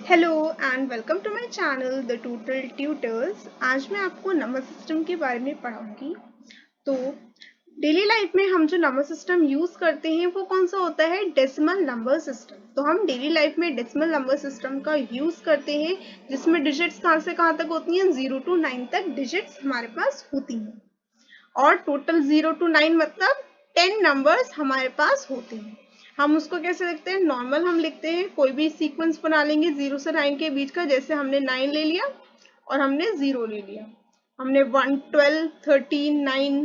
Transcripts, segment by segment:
Hello and welcome to my channel the total tutors. आज मैं आपको नंबर सिस्टम के बारे में पढ़ाऊंगी। तो डेली लाइफ में हम जो नंबर सिस्टम यूज करते हैं वो कौन सा होता है? Decimal number system. तो हम डेली लाइफ में डेसिमल नंबर सिस्टम का यूज करते हैं जिसमें डिजिट्स कहाँ से कहाँ तक होती हैं? 0 to 9 तक डिजिट्स हमारे पास होती हैं और टोटल 0 to 9 मतलब 10 नंबर्स हमारे पास होते हैं। हम उसको कैसे लिखते हैं? नॉर्मल हम लिखते हैं, कोई भी सीक्वेंस बना लेंगे 0 से 9 के बीच का। जैसे हमने 9 ले लिया और हमने 0 ले लिया, हमने 1, 12, 13, 9,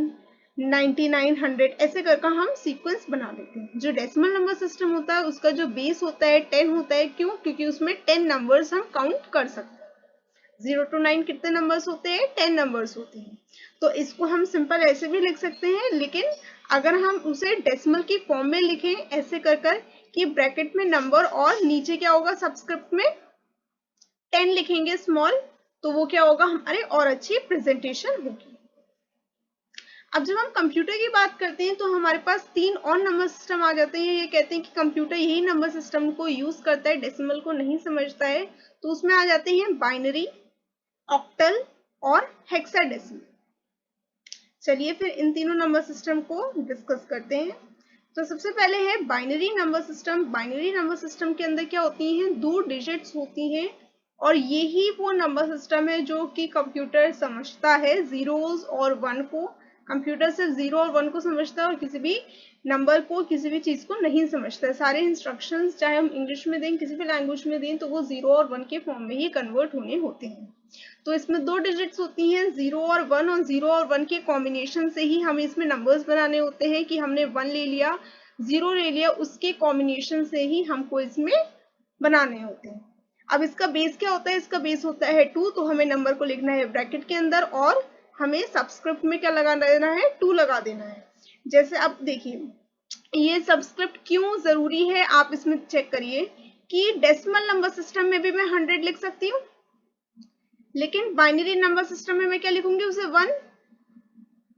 99, 100 ऐसे करके हम सीक्वेंस बना देते हैं। जो डेसिमल नंबर सिस्टम होता है उसका जो बेस होता है 10 होता है। क्यों? क्योंकि उसमें 10 नंबर्स हम काउंट कर सकते हैं। 0 to 9 कितने नंबर्स होते हैं? 10 नंबर्स होते हैं। तो इसको हम सिंपल ऐसे भी लिख सकते हैं, लेकिन अगर हम उसे डेसिमल की फॉर्म में लिखें ऐसे कर कि ब्रैकेट में नंबर और नीचे क्या होगा? सबस्क्रिप्ट में 10 लिखेंगे स्मॉल, तो वो क्या होगा? हमारे और अच्छी प्रेजेंटेशन होगी। अब जब हम कंप्यूटर की बात करते हैं तो हमारे पास 3 और नंबर सिस्टम आ जाते हैं। ये कहते हैं कि कंप्यूटर यही नंबर सिस्टम को यूज करता है, डेसिमल को नहीं समझता है। तो उसमें आ जाते हैं बाइनरी, ऑक्टल और हेक्साडेसिमल। चलिए फिर इन तीनों नंबर सिस्टम को डिस्कस करते हैं। तो सबसे पहले है binary number system. Binary number system के अंदर क्या होती हैं? 2 डिजिट्स होती हैं और यही वो नंबर सिस्टम है जो कि कंप्यूटर समझता है जीरोस और 1 को। कंप्यूटर सिर्फ 0 और 1 को समझता है और किसी भी नंबर को, किसी भी चीज को नहीं समझता है। सारे इंस्ट्रक्शंस चाहे हम इंग्लिश में दें, किसी भी लैंग्वेज में दें, तो वो 0 और 1 के फॉर्म में ही कन्वर्ट होने होते हैं। तो इसमें 2 डिजिट्स होती हैं 0 और 1, और 0 और 1 के कॉम्बिनेशन से ही हमें इसमें नंबर्स बनाने होते हैं कि हमने 1 ले लिया, 0 ले लिया, उसके कॉम्बिनेशन से ही हमको इसमें बनाने होते हैं। अब इसका बेस क्या होता है? इसका बेस होता है 2, तो हमें नंबर को लिखना है ब्रैकेट के अंदर और हमें सबस्क्रिप्ट में क्या लगा देना है? 2 लगा देना है। जैसे अब देखिए ये सबस्क्रिप्ट क्यों जरूरी है, आप इसमें चेक करिए कि डेसिमल नंबर सिस्टम में भी मैं 100 लिख सकती हूँ, लेकिन बाइनरी नंबर सिस्टम में मैं क्या लिखूंगी? उसे 1,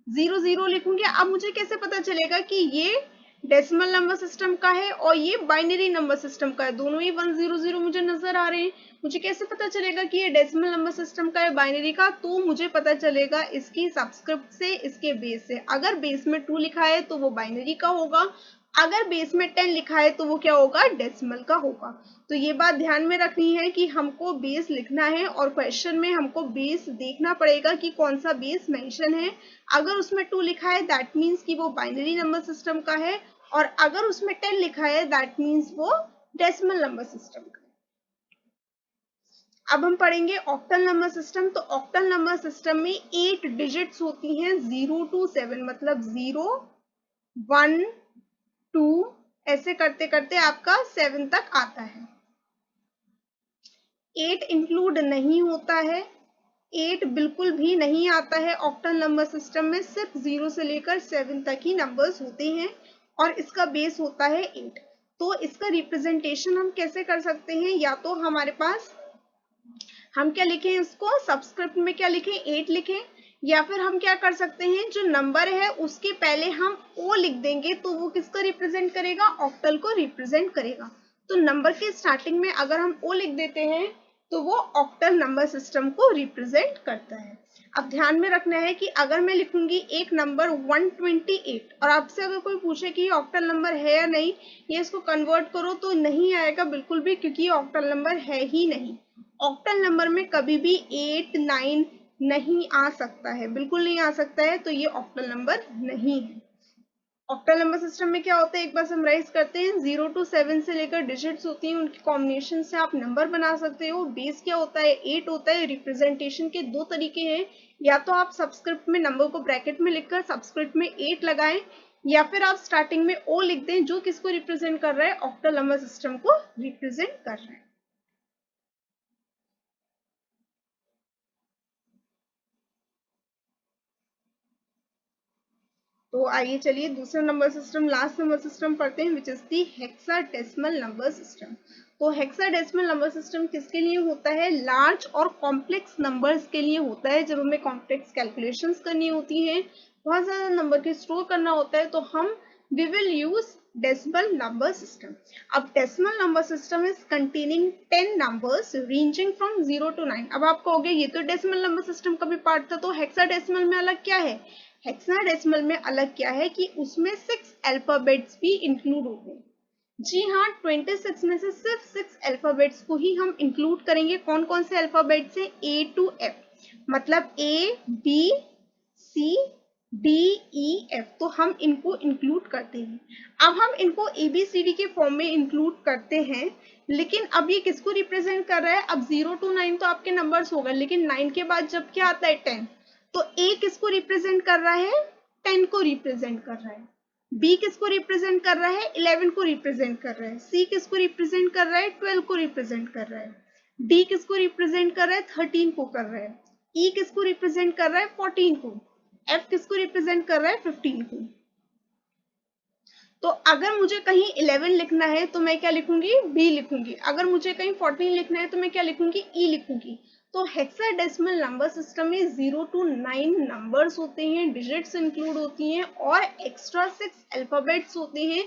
0, 0 लिखूंगी। अब मुझे कैसे पता चलेगा कि ये डेसिमल नंबर सिस्टम का है और ये बाइनरी नंबर सिस्टम का है? दोनों ही 1, 0, 0 मुझे नजर आ रहे हैं। मुझे कैसे पता चलेगा कि ये डेसिमल नंबर सिस्टम का है बाइनरी का? तो मुझे पता चलेगा इसकी सबस्क्रिप्ट से, इसके बेस से। अगर बेस में 2 लिखा है तो वो बाइनरी का होगा, अगर बेस में 10 लिखा है तो वो क्या होगा? डेसिमल का होगा। तो ये बात ध्यान में रखनी है कि हमको बेस लिखना है और क्वेश्चन में हमको बेस देखना पड़ेगा कि कौन सा बेस मेंशन है। अगर उसमें 2 लिखा है दैट मीन्स कि वो बाइनरी नंबर सिस्टम का है, और अगर उसमें 10 लिखा है दैट मीन्स वो डेसिमल नंबर सिस्टम का है। अब हम पढ़ेंगे ऑक्टल नंबर सिस्टम। तो ऑक्टल नंबर सिस्टम में 8 डिजिट्स होती हैं 0 to 7, मतलब 0, 1, 2 ऐसे करते करते आपका 7 तक आता है। 8 इंक्लूड नहीं होता है, 8 बिल्कुल भी नहीं आता है ऑक्टल नंबर सिस्टम में। सिर्फ 0 से लेकर 7 तक ही नंबर्स होते हैं और इसका बेस होता है 8। तो इसका रिप्रेजेंटेशन हम कैसे कर सकते हैं? या तो हमारे पास हम क्या लिखें? इसको सबस्क्रिप्ट में क्या लिखें? 8 लिखें, या फिर हम क्या कर सकते हैं? जो नंबर है उसके पहले हम ओ लिख देंगे, तो वो किसको रिप्रेजेंट करेगा? ऑक्टल को रिप्रेजेंट करेगा। तो नंबर के स्टार्टिंग में अगर हम ओ लिख देते हैं तो वो ऑक्टल नंबर सिस्टम को रिप्रेजेंट करता है। अब ध्यान में रखना है कि अगर मैं लिखूंगी एक नंबर 128 और आपसे अगर कोई पूछे कि ये ऑक्टल नंबर है या नहीं, ये इसको कन्वर्ट करो, तो नहीं आएगा बिल्कुल भी, क्योंकि ये ऑक्टल नंबर है ही नहीं। ऑक्टल नंबर में कभी भी 8, 9 नहीं आ सकता है, बिल्कुल नहीं आ सकता है, तो ये ऑक्टल नंबर नहीं है। ऑक्टल नंबर सिस्टम में क्या होता है, एक बार समराइज करते हैं। 0 to 7 से लेकर डिजिट्स होती हैं, उनकी कॉम्बिनेशन से आप नंबर बना सकते हो। बेस क्या होता है? 8 होता है। रिप्रेजेंटेशन के 2 तरीके हैं, या तो आप सबस्क्रिप्ट में नंबर को ब्रैकेट में लिखकर सबस्क्रिप्ट में 8 लगाएं, या फिर आप स्टार्टिंग में ओ लिख दें, जो किसको रिप्रेजेंट कर रहा है? ऑक्टल नंबर सिस्टम को रिप्रेजेंट कर रहा है। तो आइए चलिए दूसरा number system, last number system पढ़ते हैं, which is the hexadecimal number system. तो हेक्साडेसिमल नंबर सिस्टम किसके लिए होता है? लार्ज और कॉम्प्लेक्स नंबर्स के लिए होता है। जब हमें कॉम्प्लेक्स कैलकुलेशंस करनी होती हैं, बहुत ज्यादा नंबर के स्टोर करना होता है, तो हम we will use decimal number system. अब decimal number system is containing 10 numbers ranging from 0 to 9. अब आप कहोगे ये तो decimal number system का भी पार्ट था, तो hexadecimal में अलग क्या है? हेक्साडेसिमल में अलग क्या है कि उसमें 6 अल्फाबेट्स भी इंक्लूड होते हैं। जी हाँ, 26 में से सिर्फ 6 अल्फाबेट्स को ही हम इंक्लूड करेंगे। कौन कौन से अल्फाबेट्स हैं? A to F, मतलब A B C D E F, तो हम इनको इंक्लूड करते हैं। अब हम इनको ABCD के फॉर्म में इंक्लूड करते हैं, लेकिन अब ये किसको रिप्रेजेंट कर रहा है? अब 0 to 9 तो आपके नंबर्स हो गए, लेकिन 9 के बाद जब क्या आता है? 10, तो A किसको रिप्रेजेंट कर रहा है? 10 को रिप्रेजेंट कर रहा है। B किसको रिप्रेजेंट कर रहा है? 11 को रिप्रेजेंट कर रहा है। C किसको रिप्रेजेंट कर रहा है? 12 को रिप्रेजेंट कर रहा है। D किसको रिप्रेजेंट कर रहा है? 13 को कर रहा है। E किसको रिप्रेजेंट कर रहा है? 14 को। F किसको रिप्रेजेंट कर रहा है? 15 को। तो अगर मुझे कहीं 11 लिखना है तो मैं क्या लिखूंगी? B लिखूंगी। अगर मुझे कहीं 14 लिखना है तो मैं क्या लिखूंगी? E लिखूंगी। तो हेक्साडेसिमल नंबर सिस्टम में 0 to 9 नंबर्स होते हैं, डिजिट्स इंक्लूड होती हैं और एक्स्ट्रा 6 अल्फाबेट्स होते हैं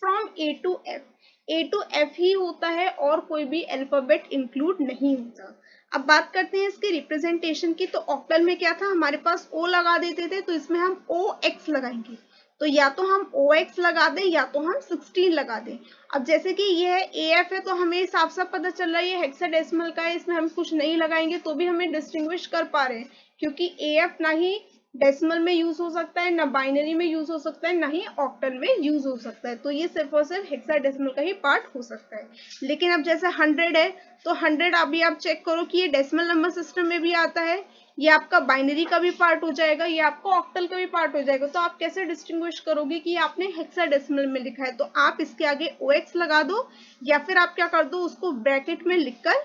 from A to F। A to F ही होता है और कोई भी अल्फाबेट इंक्लूड नहीं होता। अब बात करते हैं इसके रिप्रेजेंटेशन की। तो ऑक्टल में क्या था? हमारे पास O लगा देते थे, तो इसमें हम OX लगाएंगे। तो या तो हम OX लगा दें या तो हम 16 लगा दें। अब जैसे कि ये AF है तो हमें साफ साफ पता चल रहा है ये हेक्साडेसिमल का है, इसमें हम कुछ नहीं लगाएंगे तो भी हमें डिस्टिंग्विश कर पा रहे हैं, क्योंकि AF ना ही डेसिमल में यूज हो सकता है, ना बाइनरी में यूज हो सकता है, ना ही ऑक्टल में यूज हो सकता है। तो ये सिर्फ और सिर्फ हेक्साडेसिमल का ही पार्ट हो सकता है। लेकिन अब जैसे 100 है तो 100 अभी आप चेक करो कि ये डेसिमल नंबर सिस्टम में भी आता है, ये आपका बाइनरी का भी पार्ट हो जाएगा, ये आपको ऑक्टल का भी पार्ट हो जाएगा। तो आप कैसे डिस्टिंग्विश करोगे कि आपने हेक्साडेसिमल में लिखा है? तो आप इसके आगे OX लगा दो या फिर आप क्या कर दो, उसको ब्रैकेट में लिखकर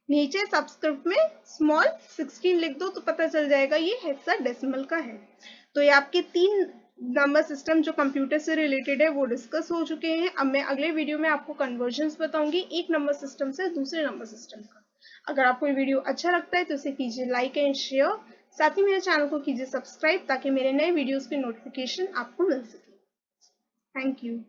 नीचे सबस्क्रिप्ट में स्मॉल 16 लिख दो, तो पता चल जाएगा ये हेक्साडेसिमल का है। तो ये आपके 3 नंबर सिस्टम जो कंप्यूटर से रिलेटेड है वो डिस्कस हो चुके हैं। अब मैं अगले वीडियो में आपको कन्वर्जन्स बताऊंगी एक नंबर सिस्टम से दूसरे नंबर सिस्टम का। अगर आपको ये वीडियो अच्छा लगता है तो इसे कीजिए लाइक एंड शेयर, साथ ही मेरे चैनल को कीजिए सब्सक्राइब ताकि मेरे नए वीडियोस की नोटिफिकेशन आपको मिल सके। Thank you.